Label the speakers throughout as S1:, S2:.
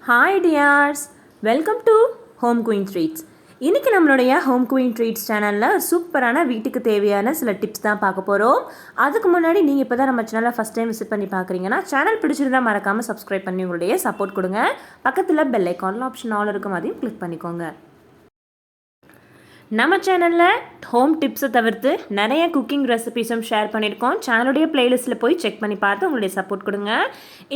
S1: Hi dears, welcome to Home Queen Treats. இன்றைக்கி நம்மளுடைய home Queen treats சேனலில் சூப்பரான வீட்டுக்கு தேவையான சில டிப்ஸ் தான் பார்க்க போகிறோம். அதுக்கு முன்னாடி நீங்கள் இப்போ தான் நம்ம சேனலை ஃபஸ்ட் டைம் விசிட் பண்ணி பார்க்குறீங்கன்னா சேனல் பிடிச்சிருந்தால் மறக்காமல் சப்ஸ்கிரைப் பண்ணி உங்களுடைய சப்போர்ட் கொடுங்க. பக்கத்தில் பெல் ஐக்கானில் ஆப்ஷன் ஆல் இருக்கும், அதையும் கிளிக் பண்ணிக்கோங்க. நம்ம சேனலில் ஹோம் டிப்ஸை தவிர்த்து நிறைய குக்கிங் ரெசிபீஸும் ஷேர் பண்ணியிருக்கோம். சேனலுடைய பிளேலிஸ்ட்டில் போய் செக் பண்ணி பார்த்து உங்களுடைய சப்போர்ட் கொடுங்க.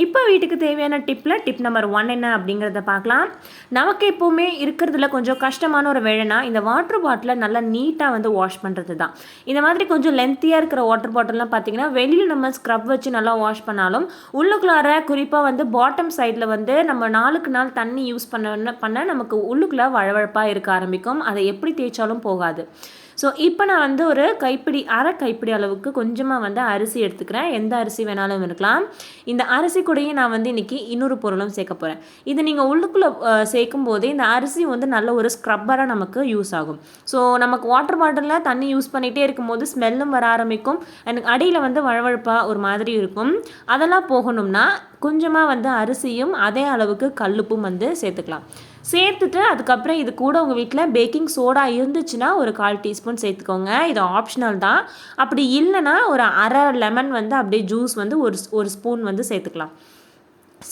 S1: இப்போ வீட்டுக்கு தேவையான டிப் நம்பர் 1 என்ன அப்படிங்கிறத பார்க்கலாம். நமக்கு எப்போவுமே இருக்கிறதுல கொஞ்சம் கஷ்டமான ஒரு வேலைனா இந்த வாட்டர் பாட்டிலை நல்லா நீட்டாக வாஷ் பண்ணுறது தான். இந்த மாதிரி கொஞ்சம் லென்த்தியாக இருக்கிற வாட்டர் பாட்டில்லாம் பார்த்தீங்கன்னா வெளியில் நம்ம ஸ்க்ரப் வச்சு நல்லா வாஷ் பண்ணாலும் உள்ளுக்குள்ளார குறிப்பாக பாட்டம் சைடில் நம்ம நாளுக்கு நாள் தண்ணி யூஸ் பண்ண நமக்கு உள்ளுக்குள்ளே வழவழப்பாக இருக்க ஆரம்பிக்கும். அதை எப்படி தேய்ச்சாலும் போகாது. ஸோ இப்போ நான் ஒரு அரை கைப்பிடி அளவுக்கு கொஞ்சமாக அரிசி எடுத்துக்கிறேன். எந்த அரிசி வேணாலும் இருக்கலாம். இந்த அரிசி கூடயே நான் இன்றைக்கி இன்னொரு பொருளும் சேர்க்க போகிறேன். இது நீங்கள் உள்ளுக்குள்ளே சேர்க்கும் போதே இந்த அரிசி நல்ல ஒரு ஸ்க்ரப்பராக நமக்கு யூஸ் ஆகும். ஸோ நமக்கு வாட்டர் பாட்டிலில் தண்ணி யூஸ் பண்ணிகிட்டே இருக்கும்போது ஸ்மெல்லும் வர ஆரம்பிக்கும். எனக்கு அடியில் வழவழப்பாக ஒரு மாதிரி இருக்கும். அதெல்லாம் போகணும்னா கொஞ்சமாக அரிசியும் அதே அளவுக்கு கல்லுப்பும் சேர்த்துக்கலாம். சேர்த்துட்டு அதுக்கப்புறம் இது கூட உங்கள் வீட்டில் பேக்கிங் சோடா இருந்துச்சுன்னா ஒரு 1/4 டீஸ்பூன் சேர்த்துக்கோங்க. இது ஆப்ஷனல் தான். அப்படி இல்லைன்னா ஒரு அரை லெமன் அப்படியே ஜூஸ் ஒரு ஸ்பூன் சேர்த்துக்கலாம்.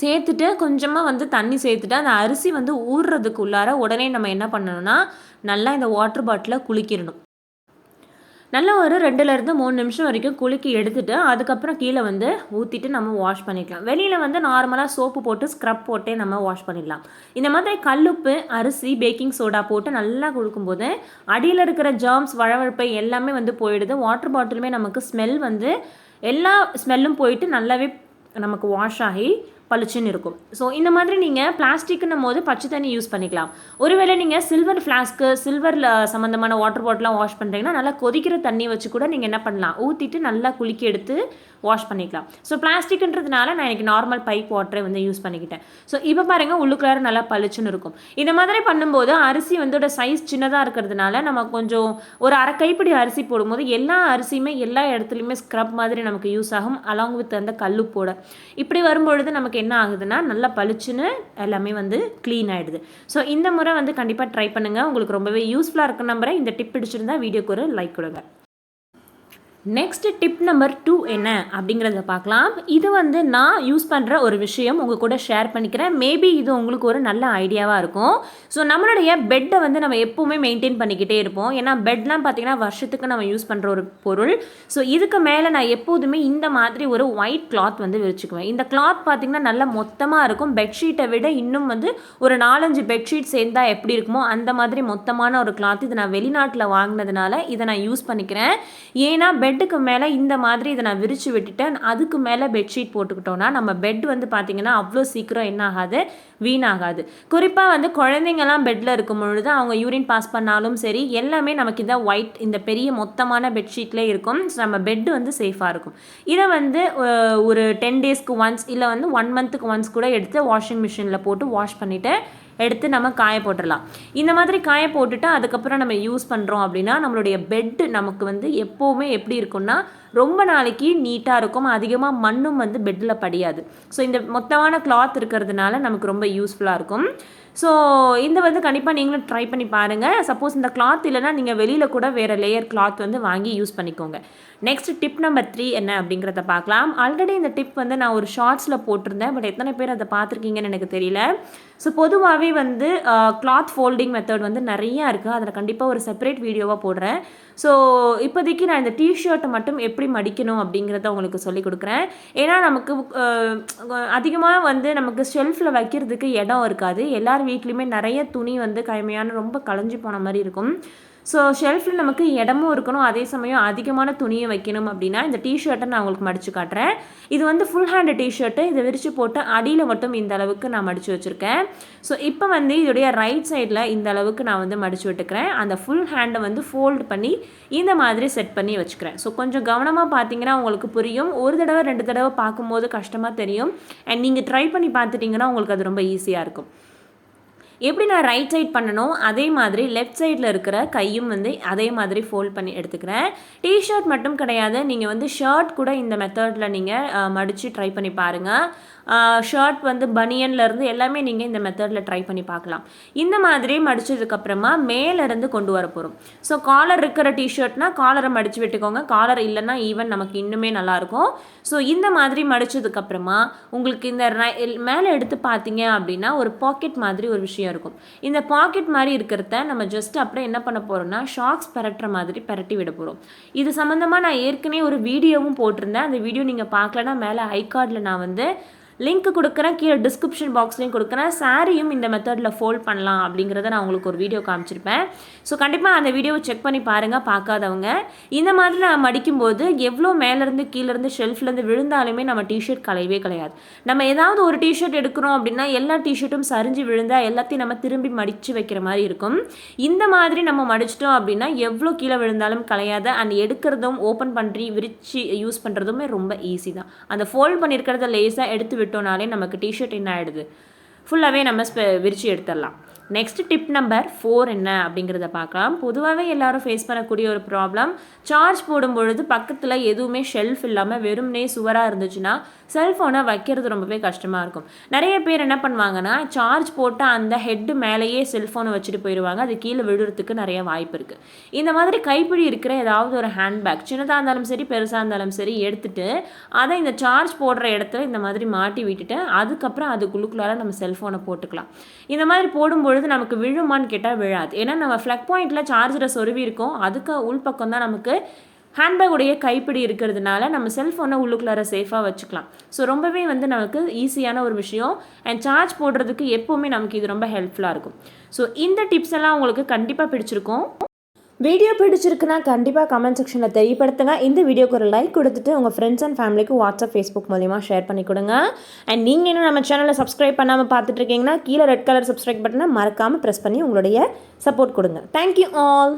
S1: சேர்த்துட்டு கொஞ்சமாக தண்ணி சேர்த்துட்டு அந்த அரிசி ஊறுறதுக்கு உள்ளார உடனே நம்ம என்ன பண்ணணும்னா நல்லா இந்த வாட்டர் பாட்டிலை குலுக்கிடணும். நல்லா ஒரு 2லேருந்து 3 நிமிஷம் வரைக்கும் குலுக்கி எடுத்துகிட்டு அதுக்கப்புறம் கீழே ஊற்றிட்டு நம்ம வாஷ் பண்ணிக்கலாம். வெளியில் நார்மலாக சோப்பு போட்டு ஸ்க்ரப் போட்டே நம்ம வாஷ் பண்ணிடலாம். இந்த மாதிரி கல்லுப்பு, அரிசி, பேக்கிங் சோடா போட்டு நல்லா குலுக்கும்போது அடியில் இருக்கிற ஜெர்ம்ஸ், வழவழப்பை எல்லாமே போயிடுது. வாட்டர் பாட்டிலுமே நமக்கு ஸ்மெல் எல்லா ஸ்மெல்லும் போயிட்டு நல்லாவே நமக்கு வாஷ் ஆகி பளிச்சுன்னு இருக்கும். ஸோ இந்த மாதிரி நீங்கள் பிளாஸ்டிக்குன்னும் போது பச்சை தண்ணி யூஸ் பண்ணிக்கலாம். ஒருவேளை நீங்கள் சில்வர் ஃப்ளாஸ்க்கு, சில்வரில் சம்மந்தமான வாட்டர் பாட்டிலாம் வாஷ் பண்ணுறீங்கன்னா நல்லா கொதிக்கிற தண்ணி வச்சு கூட நீங்கள் என்ன பண்ணலாம், ஊற்றிட்டு நல்லா குலுக்கி எடுத்து வாஷ் பண்ணிக்கலாம். ஸோ பிளாஸ்டிக்ன்றதுனால நான் எனக்கு நார்மல் பைப் வாட்டரை யூஸ் பண்ணிக்கிட்டேன். ஸோ இப்போ பாருங்கள் உள்ளுக்குள்ளார நல்லா பளிச்சுன்னு இருக்கும். இந்த மாதிரி பண்ணும்போது அரிசி சைஸ் சின்னதாக இருக்கிறதுனால நம்ம கொஞ்சம் ஒரு அரை கைப்பிடி அரிசி போடும்போது எல்லா அரிசியுமே எல்லா இடத்துலையுமே ஸ்க்ரப் மாதிரி நமக்கு யூஸ் ஆகும். அலாங் வித் அந்த கல்லுப்போட இப்படி வரும்பொழுது நமக்கு என்ன ஆகுதுன்னா நல்லா பளிச்சுன்னு எல்லாமே க்ளீன் ஆகிடுது. ஸோ இந்த முறை கண்டிப்பாக ட்ரை பண்ணுங்கள். உங்களுக்கு ரொம்பவே யூஸ்ஃபுல்லாக இருக்க நம்புறேன். இந்த டிப் பிடிச்சிருந்தா வீடியோக்கு ஒரு லைக் கொடுங்க. நெக்ஸ்ட் டிப் நம்பர் 2 என்ன அப்படிங்கிறத பார்க்கலாம். இது நான் யூஸ் பண்ணுற ஒரு விஷயம் உங்கள் கூட ஷேர் பண்ணிக்கிறேன். மேபி இது உங்களுக்கு ஒரு நல்ல ஐடியாவாக இருக்கும். ஸோ நம்மளுடைய பெட்டை நம்ம எப்போவுமே மெயின்டைன் பண்ணிக்கிட்டே இருப்போம். ஏன்னா பெட்லாம் பார்த்திங்கன்னா வருஷத்துக்கு நம்ம யூஸ் பண்ணுற ஒரு பொருள். ஸோ இதுக்கு மேலே நான் எப்போதுமே இந்த மாதிரி ஒரு ஒயிட் கிளாத் விரிச்சுக்குவேன். இந்த கிளாத் பார்த்திங்கன்னா நல்லா மொத்தமாக இருக்கும். பெட்ஷீட்டை விட இன்னும் ஒரு 4-5 பெட்ஷீட் சேர்ந்தால் எப்படி இருக்குமோ அந்த மாதிரி மொத்தமான ஒரு கிளாத். இது நான் வெளிநாட்டில் வாங்கினதுனால இதை நான் யூஸ் பண்ணிக்கிறேன். ஏன்னா பெட்டுக்கு மேலே இந்த மாதிரி இதை நான் விரித்து விட்டுட்டேன். அதுக்கு மேலே பெட்ஷீட் போட்டுக்கிட்டோன்னா நம்ம பெட் பார்த்திங்கன்னா அவ்வளோ சீக்கிரம் என்ன ஆகாது, வீணாகாது. குறிப்பாக குழந்தைங்கள்லாம் பெட்டில் இருக்கும் பொழுது அவங்க யூரின் பாஸ் பண்ணாலும் சரி எல்லாமே நமக்கு இந்த ஒயிட் இந்த பெரிய மொத்தமான பெட்ஷீட்லேயே இருக்கும். ஸோ நம்ம பெட்டு சேஃபாக இருக்கும். இதை ஒரு 10 டேஸ்க்கு ஒன்ஸ் இல்லை 1 மந்த்துக்கு ஒன்ஸ் கூட எடுத்து வாஷிங் மிஷினில் போட்டு வாஷ் பண்ணிவிட்டு எடுத்து நம்ம காய போட்டுடலாம். இந்த மாதிரி காய போட்டுட்டு அதுக்கப்புறம் நம்ம யூஸ் பண்ணுறோம் அப்படின்னா நம்மளுடைய பெட்டு நமக்கு எப்போவுமே எப்படி இருக்கும்னா ரொம்ப நாளைக்கு நீட்டாக இருக்கும். அதிகமாக மண்ணும் பெட்டில் படியாது. ஸோ இந்த மொத்தமான கிளாத் இருக்கிறதுனால நமக்கு ரொம்ப யூஸ்ஃபுல்லாக இருக்கும். ஸோ இந்த கண்டிப்பாக நீங்களும் ட்ரை பண்ணி பாருங்கள். சப்போஸ் இந்த கிளாத் இல்லைனா நீங்கள் வெளியில் கூட வேறு லேயர் கிளாத் வாங்கி யூஸ் பண்ணிக்கோங்க. நெக்ஸ்ட் டிப் நம்பர் 3 என்ன அப்படிங்கிறத பார்க்கலாம். ஆல்ரெடி இந்த டிப் நான் ஒரு ஷார்ட்ஸில் போட்டிருந்தேன். பட் எத்தனை பேர் அதை பார்த்துருக்கீங்கன்னு எனக்கு தெரியல. ஸோ பொதுவாகவே கிளாத் ஃபோல்டிங் மெத்தட் நிறையா இருக்குது. அதில் கண்டிப்பாக ஒரு செப்பரேட் வீடியோவாக போடுறேன். ஸோ இப்போதைக்கு நான் இந்த டிஷர்ட்டை மட்டும் எப்படி மடிக்கணும் அப்படிங்கிறத உங்களுக்கு சொல்லிக் கொடுக்குறேன். ஏன்னா நமக்கு அதிகமாக நமக்கு ஷெல்ஃபில் வைக்கிறதுக்கு இடம் இருக்காது. எல்லார் வீட்லேயுமே நிறைய துணி கயமையான ரொம்ப களைஞ்சி போன மாதிரி இருக்கும். ஸோ ஷெல்ஃபில் நமக்கு இடமும் இருக்கணும், அதே சமயம் அதிகமான துணியை வைக்கணும். அப்படின்னா இந்த டிஷர்ட்டை நான் உங்களுக்கு மடித்து காட்டுறேன். இது ஃபுல் ஹேண்டு டிஷர்ட்டு. இதை விரித்து போட்டு அடியில் மட்டும் இந்த அளவுக்கு நான் மடித்து வச்சுருக்கேன். ஸோ இப்போ இதோடைய ரைட் சைடில் இந்த அளவுக்கு நான் மடித்து விட்டுக்கிறேன். அந்த ஃபுல் ஹேண்டை ஃபோல்டு பண்ணி இந்த மாதிரி செட் பண்ணி வச்சுக்கிறேன். ஸோ கொஞ்சம் கவனமாக பார்த்தீங்கன்னா உங்களுக்கு புரியும். ஒரு தடவை 2 தடவை பார்க்கும்போது கஷ்டமாக தெரியும். அண்ட் நீங்கள் ட்ரை பண்ணி பார்த்துட்டிங்கன்னா உங்களுக்கு அது ரொம்ப ஈஸியாக இருக்கும். எப்படி நான் ரைட் சைட் பண்ணணும் அதே மாதிரி லெஃப்ட் சைடில் இருக்கிற கையும் அதே மாதிரி ஃபோல்ட் பண்ணி எடுத்துக்கிறேன். டிஷர்ட் மட்டும் கிடையாது, நீங்கள் ஷர்ட் கூட இந்த மெத்தடில் நீங்கள் மடித்து ட்ரை பண்ணி பாருங்கள். ஷர்ட் வந்து பனியன்லேருந்து எல்லாமே நீங்கள் இந்த மெத்தடில் ட்ரை பண்ணி பார்க்கலாம். இந்த மாதிரி மடித்ததுக்கப்புறமா மேலேருந்து கொண்டு வர போகிறோம். ஸோ காலர் இருக்கிற டிஷர்ட்னா காலரை மடித்து விட்டுக்கோங்க, காலர் இல்லைன்னா ஈவன் நமக்கு இன்னுமே நல்லாயிருக்கும். ஸோ இந்த மாதிரி மடித்ததுக்கப்புறமா உங்களுக்கு இந்த மேலே எடுத்து பார்த்தீங்க அப்படின்னா ஒரு பாக்கெட் மாதிரி ஒரு விஷயம் இருக்கும். இந்த பாக்கெட் மாதிரி இருக்கிறத நம்ம ஜஸ்ட் அப்புறம் என்ன பண்ண போகிறோம்னா ஷாக்ஸ் பரட்டுற மாதிரி பரட்டி விட போகிறோம். இது சம்மந்தமாக நான் ஏற்கனவே ஒரு வீடியோவும் போட்டிருந்தேன். அந்த வீடியோ நீங்கள் பார்க்கலன்னா மேலே ஐகார்டில் நான் வந்து லிங்க் கொடுக்குறேன், கீழே டிஸ்கிரிப்ஷன் பாக்ஸ்லேயும் கொடுக்குறேன். சாரியும் இந்த மெத்தடில் ஃபோல்ட் பண்ணலாம் அப்படிங்கிறத நான் உங்களுக்கு ஒரு வீடியோ காமிச்சிருப்பேன். ஸோ கண்டிப்பாக அந்த வீடியோவை செக் பண்ணி பாருங்கள் பார்க்காதவங்க. இந்த மாதிரி நான் மடிக்கும்போது எவ்வளோ மேலேருந்து கீழேருந்து ஷெல்ஃப்லேருந்து விழுந்தாலுமே நம்ம டிஷர்ட் கலையவே கிடையாது. நம்ம ஏதாவது ஒரு டிஷர்ட் எடுக்கிறோம் அப்படின்னா எல்லா டிஷர்ட்டும் சரிஞ்சு விழுந்தால் எல்லாத்தையும் நம்ம திரும்பி மடித்து வைக்கிற மாதிரி இருக்கும். இந்த மாதிரி நம்ம மடிச்சிட்டோம் அப்படின்னா எவ்வளோ கீழே விழுந்தாலும் கலையாது. அண்ட் எடுக்கிறதும் ஓப்பன் பண்ணி விரிச்சு யூஸ் பண்ணுறதுமே ரொம்ப ஈஸி தான். அந்த ஃபோல்ட் பண்ணியிருக்கிறத லேஸாக எடுத்து விட்டோனாலே நமக்கு டிஷர்ட் என்ன ஆகிடுது, ஃபுல்லாகவே நம்ம விரிச்சு எடுத்துடலாம். நெக்ஸ்ட் டிப் நம்பர் 4 என்ன அப்படிங்கிறத பார்க்கலாம். பொதுவாகவே எல்லாரும் ஃபேஸ் பண்ணக்கூடிய ஒரு ப்ராப்ளம், சார்ஜ் போடும்பொழுது பக்கத்தில் எதுவுமே ஷெல்ஃப் இல்லாமல் வெறும்னே சுவராக இருந்துச்சுன்னா செல்ஃபோனை வைக்கிறது ரொம்பவே கஷ்டமாக இருக்கும். நிறைய பேர் என்ன பண்ணுவாங்கன்னா சார்ஜ் போட்டு அந்த ஹெட்டு மேலேயே செல்ஃபோனை வச்சுட்டு போயிடுவாங்க. அது கீழே விழுறதுக்கு நிறைய வாய்ப்பு இருக்குது. இந்த மாதிரி கைப்பிடி இருக்கிற ஏதாவது ஒரு ஹேண்ட்பேக் சின்னதாக இருந்தாலும் சரி பெருசாக இருந்தாலும் சரி எடுத்துகிட்டு அதை இந்த சார்ஜ் போடுற இடத்துல இந்த மாதிரி மாட்டி விட்டுட்டு அதுக்கப்புறம் அதுக்குள்ளுக்குள்ளார நம்ம செல்ஃபோனை போட்டுக்கலாம். இந்த மாதிரி போடும்பொழுது நமக்கு விழுமான்னு கேட்டால் விழாது. ஏன்னா நம்ம ஃப்ளக் பாயிண்டில் சார்ஜரை சொருவி இருக்கோம், அதுக்கு உள்பக்கம் தான் நமக்கு ஹேண்ட்பேக்குடைய கைப்பிடி இருக்கிறதுனால நம்ம செல்ஃபோனை உள்ளுக்குள்ளார சேஃபாக வச்சுக்கலாம். ஸோ ரொம்பவே வந்து நமக்கு ஈஸியான ஒரு விஷயம். அண்ட் சார்ஜ் போடுறதுக்கு எப்போவுமே நமக்கு இது ரொம்ப ஹெல்ப்ஃபுல்லாக இருக்கும். ஸோ இந்த டிப்ஸ் எல்லாம் உங்களுக்கு கண்டிப்பாக பிடிச்சிருக்கும். வீடியோ பிடிச்சிருக்குன்னா கண்டிப்பாக கமெண்ட் செக்ஷனில் தெரியப்படுத்துங்க. இந்த வீடியோக்கு ஒரு லைக் கொடுத்துட்டு உங்கள் ஃப்ரெண்ட்ஸ் அண்ட் ஃபேமிலிக்கு வாட்ஸ்அப் ஃபேஸ்புக் மூலிமா ஷேர் பண்ணி கொடுங்க. அண்ட் நீங்கள் இன்னும் நம்ம சேனலை சப்ஸ்கிரைப் பண்ணாமல் பார்த்துட்ருக்கீங்கன்னா கீழே ரெட் கலர் சப்ஸ்கிரைப் பட்டனை மறக்காமல் ப்ரெஸ் பண்ணி உங்களுடைய சப்போர்ட் கொடுங்க. Thank you all.